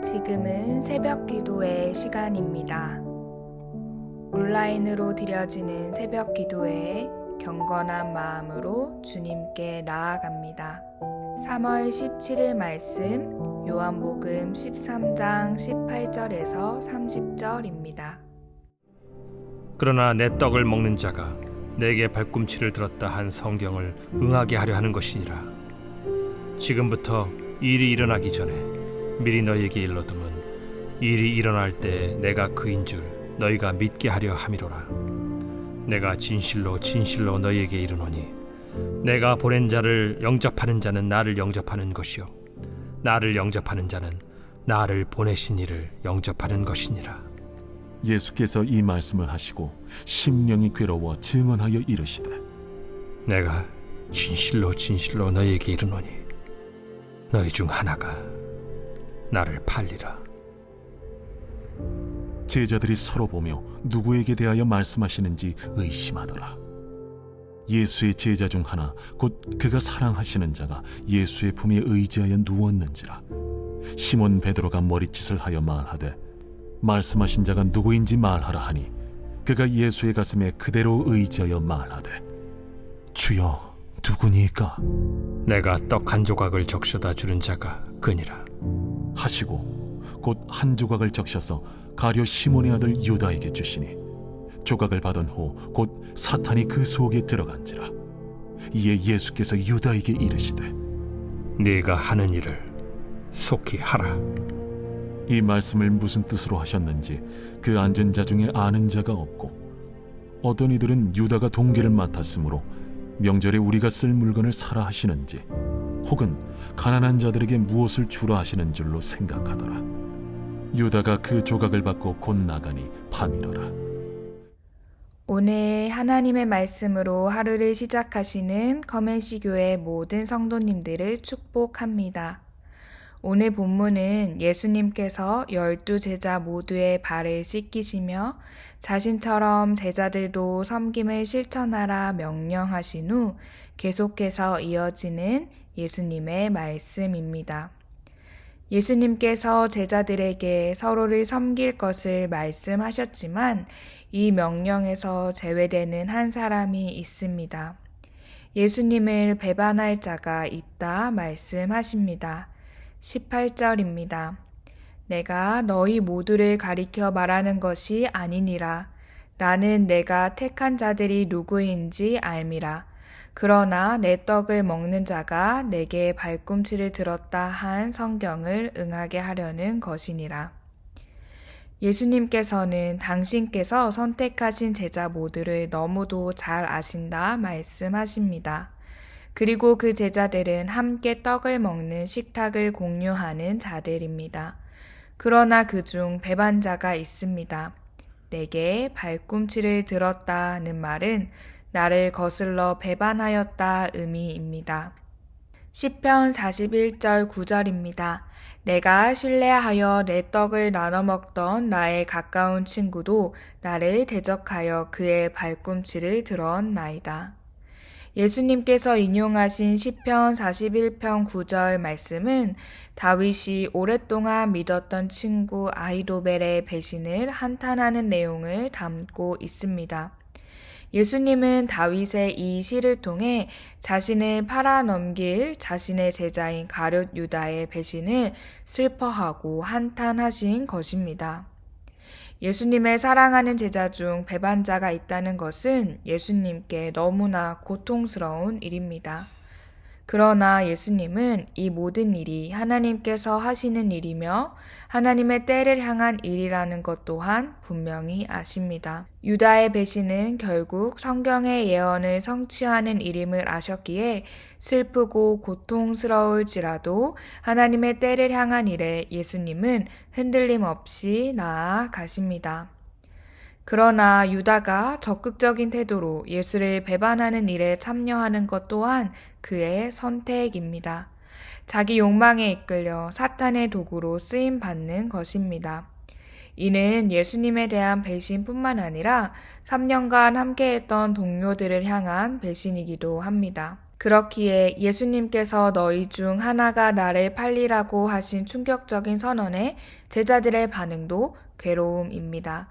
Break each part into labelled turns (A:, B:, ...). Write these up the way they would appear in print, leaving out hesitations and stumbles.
A: 지금은 새벽 기도의 시간입니다. 온라인으로 드려지는 새벽 기도회에 경건한 마음으로 주님께 나아갑니다. 3월 17일 말씀 요한복음 13장 18절에서 30절입니다.
B: 그러나 내 떡을 먹는 자가 내게 발꿈치를 들었다 한 성경을 응하게 하려 하는 것이니라. 지금부터 일이 일어나기 전에 미리 너희에게 일러두면 일이 일어날 때 내가 그인 줄 너희가 믿게 하려 함이로라. 내가 진실로 진실로 너희에게 이르노니 내가 보낸 자를 영접하는 자는 나를 영접하는 것이요 나를 영접하는 자는 나를 보내신 이를 영접하는 것이니라.
C: 예수께서 이 말씀을 하시고 심령이 괴로워 증언하여 이르시되
B: 내가 진실로 진실로 너희에게 이르노니 너희 중 하나가 나를 팔리라.
C: 제자들이 서로 보며 누구에게 대하여 말씀하시는지 의심하더라. 예수의 제자 중 하나 곧 그가 사랑하시는 자가 예수의 품에 의지하여 누웠는지라. 시몬 베드로가 머리짓을 하여 말하되 말씀하신 자가 누구인지 말하라 하니 그가 예수의 가슴에 그대로 의지하여 말하되 주여 누구니까
B: 내가 떡 한 조각을 적셔다 주는 자가 그니라
C: 하시고 곧 한 조각을 적셔서 가룟 시몬의 아들 유다에게 주시니 조각을 받은 후 곧 사탄이 그 속에 들어간지라. 이에 예수께서 유다에게 이르시되
B: 네가 하는 일을 속히 하라.
C: 이 말씀을 무슨 뜻으로 하셨는지 그 앉은 자 중에 아는 자가 없고 어떤 이들은 유다가 동기를 맡았으므로 명절에 우리가 쓸 물건을 사라 하시는지 혹은 가난한 자들에게 무엇을 주라 하시는 줄로 생각하더라. 유다가 그 조각을 받고 곧 나가니 밤이러라.
A: 오늘 하나님의 말씀으로 하루를 시작하시는 커맨시 교회 모든 성도님들을 축복합니다. 오늘 본문은 예수님께서 12 제자 모두의 발을 씻기시며 자신처럼 제자들도 섬김을 실천하라 명령하신 후 계속해서 이어지는 예수님의 말씀입니다. 예수님께서 제자들에게 서로를 섬길 것을 말씀하셨지만 이 명령에서 제외되는 한 사람이 있습니다. 예수님을 배반할 자가 있다 말씀하십니다. 18절입니다. 내가 너희 모두를 가리켜 말하는 것이 아니니라. 나는 내가 택한 자들이 누구인지 알미라. 그러나 내 떡을 먹는 자가 내게 발꿈치를 들었다 한 성경을 응하게 하려는 것이니라. 예수님께서는 당신께서 선택하신 제자 모두를 너무도 잘 아신다 말씀하십니다. 그리고 그 제자들은 함께 떡을 먹는 식탁을 공유하는 자들입니다. 그러나 그중 배반자가 있습니다. 내게 발꿈치를 들었다는 말은 나를 거슬러 배반하였다 의미입니다. 시편 41절 9절입니다. 내가 신뢰하여 내 떡을 나눠 먹던 나의 가까운 친구도 나를 대적하여 그의 발꿈치를 들었나이다. 예수님께서 인용하신 시편 41편 9절 말씀은 다윗이 오랫동안 믿었던 친구 아히도벨의 배신을 한탄하는 내용을 담고 있습니다. 예수님은 다윗의 이 시를 통해 자신을 팔아넘길 자신의 제자인 가룟 유다의 배신을 슬퍼하고 한탄하신 것입니다. 예수님의 사랑하는 제자 중 배반자가 있다는 것은 예수님께 너무나 고통스러운 일입니다. 그러나 예수님은 이 모든 일이 하나님께서 하시는 일이며 하나님의 때를 향한 일이라는 것 또한 분명히 아십니다. 유다의 배신은 결국 성경의 예언을 성취하는 일임을 아셨기에 슬프고 고통스러울지라도 하나님의 때를 향한 일에 예수님은 흔들림 없이 나아가십니다. 그러나 유다가 적극적인 태도로 예수를 배반하는 일에 참여하는 것 또한 그의 선택입니다. 자기 욕망에 이끌려 사탄의 도구로 쓰임받는 것입니다. 이는 예수님에 대한 배신뿐만 아니라 3년간 함께했던 동료들을 향한 배신이기도 합니다. 그렇기에 예수님께서 너희 중 하나가 나를 팔리라고 하신 충격적인 선언에 제자들의 반응도 괴로움입니다.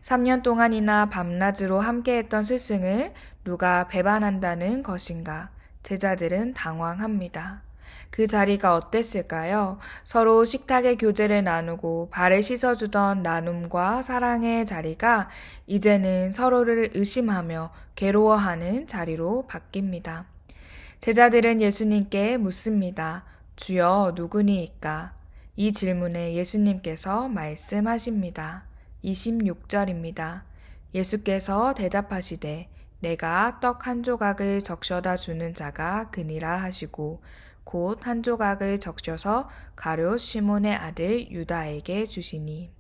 A: 3년 동안이나 밤낮으로 함께했던 스승을 누가 배반한다는 것인가? 제자들은 당황합니다. 그 자리가 어땠을까요? 서로 식탁의 교제를 나누고 발을 씻어주던 나눔과 사랑의 자리가 이제는 서로를 의심하며 괴로워하는 자리로 바뀝니다. 제자들은 예수님께 묻습니다. 주여 누구니이까? 이 질문에 예수님께서 말씀하십니다. 26절입니다. 예수께서 대답하시되 내가 떡 한 조각을 적셔다 주는 자가 그니라 하시고 곧 한 조각을 적셔서 가룟 시몬의 아들 유다에게 주시니.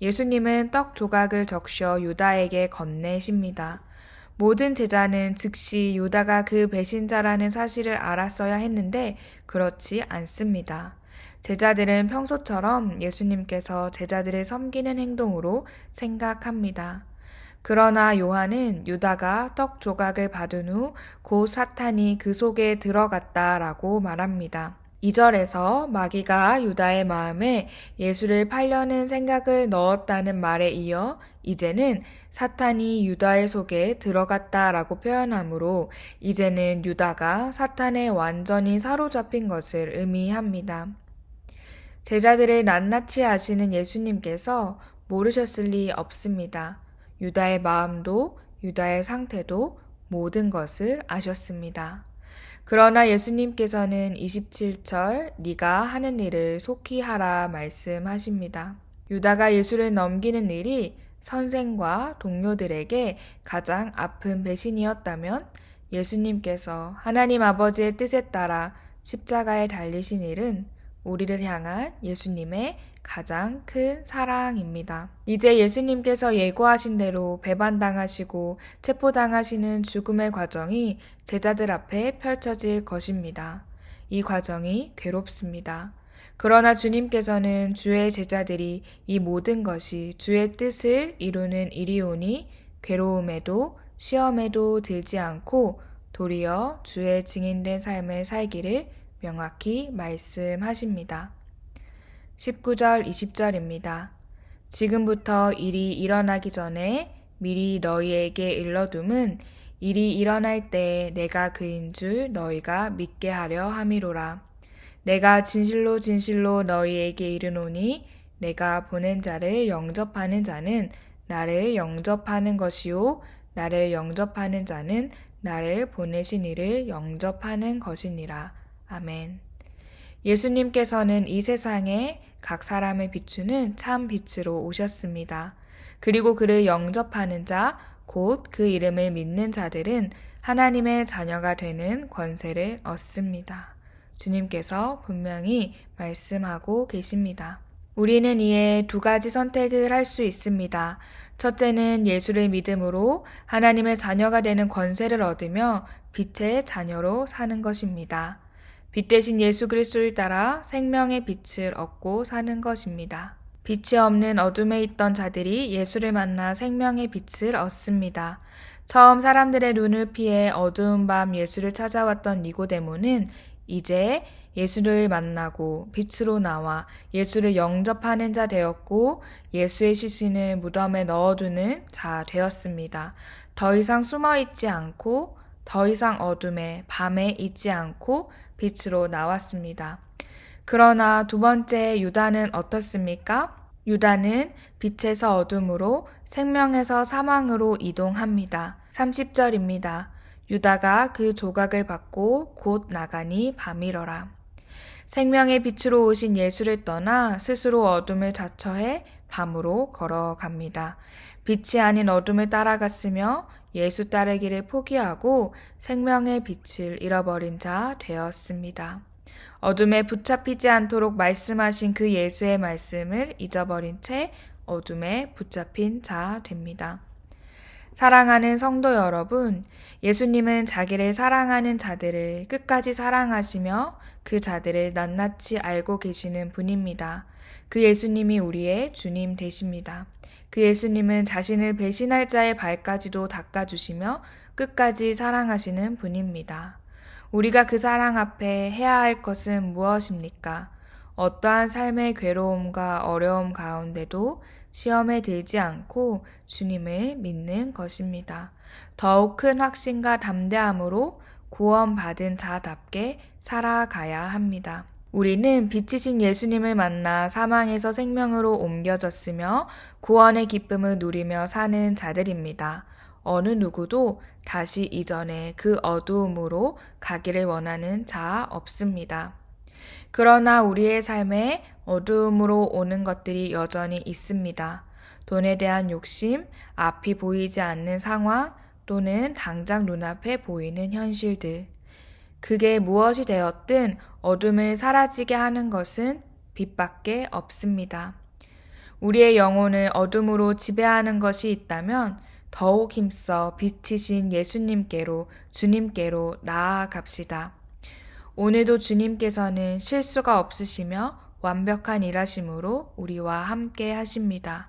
A: 예수님은 떡 조각을 적셔 유다에게 건네십니다. 모든 제자는 즉시 유다가 그 배신자라는 사실을 알았어야 했는데 그렇지 않습니다. 제자들은 평소처럼 예수님께서 제자들을 섬기는 행동으로 생각합니다. 그러나 요한은 유다가 떡 조각을 받은 후 곧 사탄이 그 속에 들어갔다라고 말합니다. 2절에서 마귀가 유다의 마음에 예수를 팔려는 생각을 넣었다는 말에 이어 이제는 사탄이 유다의 속에 들어갔다라고 표현하므로 이제는 유다가 사탄에 완전히 사로잡힌 것을 의미합니다. 제자들을 낱낱이 아시는 예수님께서 모르셨을 리 없습니다. 유다의 마음도 유다의 상태도 모든 것을 아셨습니다. 그러나 예수님께서는 27절 네가 하는 일을 속히 하라 말씀하십니다. 유다가 예수를 넘기는 일이 선생과 동료들에게 가장 아픈 배신이었다면 예수님께서 하나님 아버지의 뜻에 따라 십자가에 달리신 일은 우리를 향한 예수님의 가장 큰 사랑입니다. 이제 예수님께서 예고하신 대로 배반당하시고 체포당하시는 죽음의 과정이 제자들 앞에 펼쳐질 것입니다. 이 과정이 괴롭습니다. 그러나 주님께서는 주의 제자들이 이 모든 것이 주의 뜻을 이루는 일이오니 괴로움에도 시험에도 들지 않고 도리어 주의 증인된 삶을 살기를 명확히 말씀하십니다. 19절 20절입니다. 지금부터 일이 일어나기 전에 미리 너희에게 일러둠은 일이 일어날 때에 내가 그인 줄 너희가 믿게 하려 함이로라. 내가 진실로 진실로 너희에게 이르노니 내가 보낸 자를 영접하는 자는 나를 영접하는 것이요 나를 영접하는 자는 나를 보내신 이를 영접하는 것이니라. 아멘. 예수님께서는 이 세상에 각 사람을 비추는 참 빛으로 오셨습니다. 그리고 그를 영접하는 자, 곧 그 이름을 믿는 자들은 하나님의 자녀가 되는 권세를 얻습니다. 주님께서 분명히 말씀하고 계십니다. 우리는 이에 두 가지 선택을 할 수 있습니다. 첫째는 예수를 믿음으로 하나님의 자녀가 되는 권세를 얻으며 빛의 자녀로 사는 것입니다. 빛 대신 예수 그리스도를 따라 생명의 빛을 얻고 사는 것입니다. 빛이 없는 어둠에 있던 자들이 예수를 만나 생명의 빛을 얻습니다. 처음 사람들의 눈을 피해 어두운 밤 예수를 찾아왔던 니고데모는 이제 예수를 만나고 빛으로 나와 예수를 영접하는 자 되었고 예수의 시신을 무덤에 넣어두는 자 되었습니다. 더 이상 숨어 있지 않고 더 이상 어둠에 밤에 있지 않고 빛으로 나왔습니다. 그러나 두 번째 유다는 어떻습니까? 유다는 빛에서 어둠으로 생명에서 사망으로 이동합니다. 30절입니다. 유다가 그 조각을 받고 곧 나가니 밤이러라. 생명의 빛으로 오신 예수를 떠나 스스로 어둠을 자처해 밤으로 걸어갑니다. 빛이 아닌 어둠을 따라갔으며 예수 따르기를 포기하고 생명의 빛을 잃어버린 자 되었습니다. 어둠에 붙잡히지 않도록 말씀하신 그 예수의 말씀을 잊어버린 채 어둠에 붙잡힌 자 됩니다. 사랑하는 성도 여러분, 예수님은 자기를 사랑하는 자들을 끝까지 사랑하시며 그 자들을 낱낱이 알고 계시는 분입니다. 그 예수님이 우리의 주님 되십니다. 그 예수님은 자신을 배신할 자의 발까지도 닦아주시며 끝까지 사랑하시는 분입니다. 우리가 그 사랑 앞에 해야 할 것은 무엇입니까? 어떠한 삶의 괴로움과 어려움 가운데도 시험에 들지 않고 주님을 믿는 것입니다. 더욱 큰 확신과 담대함으로 구원받은 자답게 살아가야 합니다. 우리는 빛이신 예수님을 만나 사망에서 생명으로 옮겨졌으며 구원의 기쁨을 누리며 사는 자들입니다. 어느 누구도 다시 이전에 그 어두움으로 가기를 원하는 자 없습니다. 그러나 우리의 삶에 어두움으로 오는 것들이 여전히 있습니다. 돈에 대한 욕심, 앞이 보이지 않는 상황, 또는 당장 눈앞에 보이는 현실들. 그게 무엇이 되었든 어둠을 사라지게 하는 것은 빛밖에 없습니다. 우리의 영혼을 어둠으로 지배하는 것이 있다면 더욱 힘써 빛이신 예수님께로, 주님께로 나아갑시다. 오늘도 주님께서는 실수가 없으시며 완벽한 일하심으로 우리와 함께 하십니다.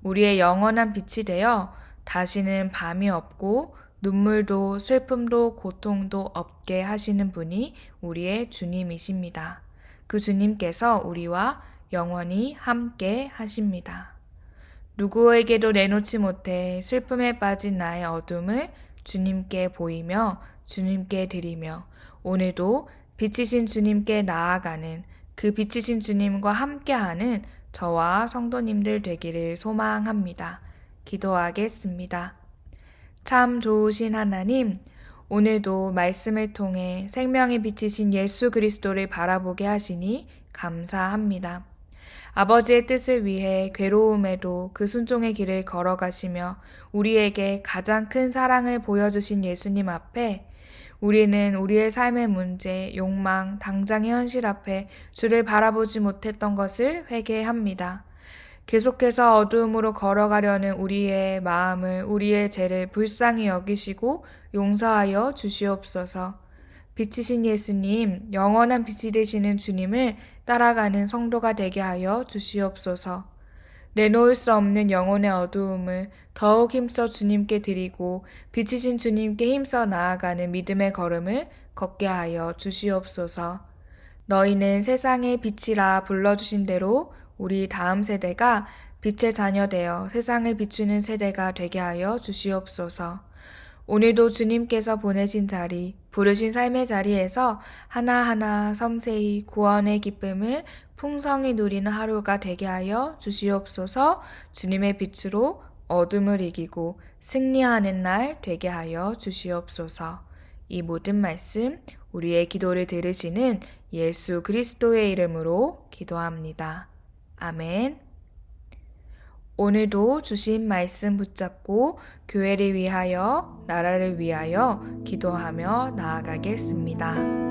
A: 우리의 영원한 빛이 되어 다시는 밤이 없고 눈물도 슬픔도 고통도 없게 하시는 분이 우리의 주님이십니다. 그 주님께서 우리와 영원히 함께 하십니다. 누구에게도 내놓지 못해 슬픔에 빠진 나의 어둠을 주님께 보이며 주님께 드리며 오늘도 빛이신 주님께 나아가는 그 빛이신 주님과 함께하는 저와 성도님들 되기를 소망합니다. 기도하겠습니다. 참 좋으신 하나님, 오늘도 말씀을 통해 생명의 빛이신 예수 그리스도를 바라보게 하시니 감사합니다. 아버지의 뜻을 위해 괴로움에도 그 순종의 길을 걸어가시며 우리에게 가장 큰 사랑을 보여주신 예수님 앞에 우리는 우리의 삶의 문제, 욕망, 당장의 현실 앞에 주를 바라보지 못했던 것을 회개합니다. 계속해서 어두움으로 걸어가려는 우리의 마음을, 우리의 죄를 불쌍히 여기시고 용서하여 주시옵소서. 빛이신 예수님, 영원한 빛이 되시는 주님을 따라가는 성도가 되게 하여 주시옵소서. 내놓을 수 없는 영혼의 어두움을 더욱 힘써 주님께 드리고 빛이신 주님께 힘써 나아가는 믿음의 걸음을 걷게 하여 주시옵소서. 너희는 세상의 빛이라 불러주신 대로 우리 다음 세대가 빛의 자녀 되어 세상을 비추는 세대가 되게 하여 주시옵소서. 오늘도 주님께서 보내신 자리, 부르신 삶의 자리에서 하나하나 섬세히 구원의 기쁨을 풍성히 누리는 하루가 되게 하여 주시옵소서. 주님의 빛으로 어둠을 이기고 승리하는 날 되게 하여 주시옵소서. 이 모든 말씀 우리의 기도를 들으시는 예수 그리스도의 이름으로 기도합니다. 아멘. 오늘도 주신 말씀 붙잡고 교회를 위하여, 나라를 위하여 기도하며 나아가겠습니다.